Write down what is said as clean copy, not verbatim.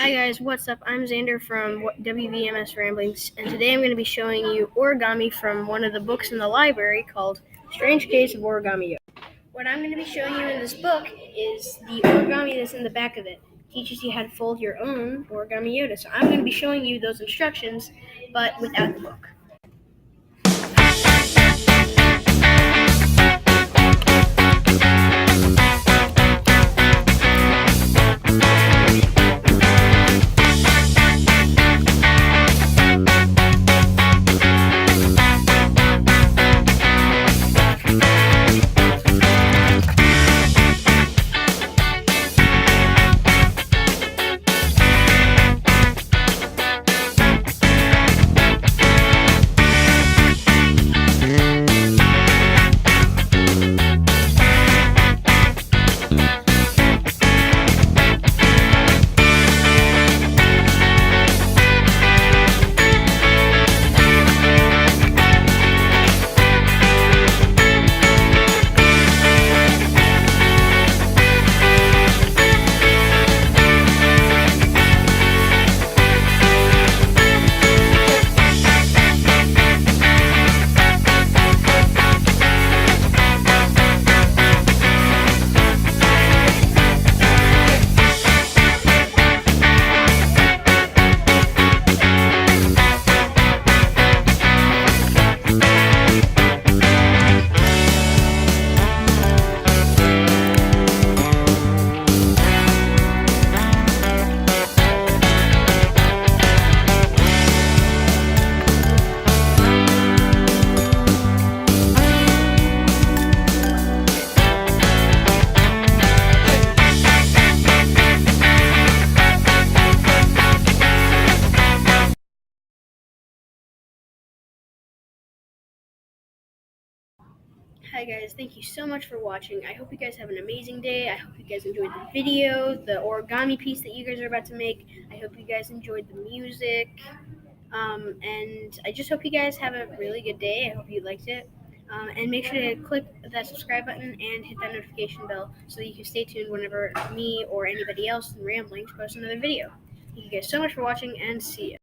Hi guys, what's up? I'm Xander from WVMS Ramblings, and today I'm going to be showing you origami from one of the books in the library called Strange Case of Origami Yoda. What I'm going to be showing you in this book is the origami that's in the back of it. It teaches you how to fold your own origami Yoda. So I'm going to be showing you those instructions, but without the book. Hi guys, thank you so much for watching. I hope you guys have an amazing day. I hope you guys enjoyed the video, the origami piece that you guys are about to make. I hope you guys enjoyed the music. And I just hope you guys have a really good day. I hope you liked it. And make sure to click that subscribe button and hit that notification bell so that you can stay tuned whenever me or anybody else in Ramblings posts another video. Thank you guys so much for watching, and see ya.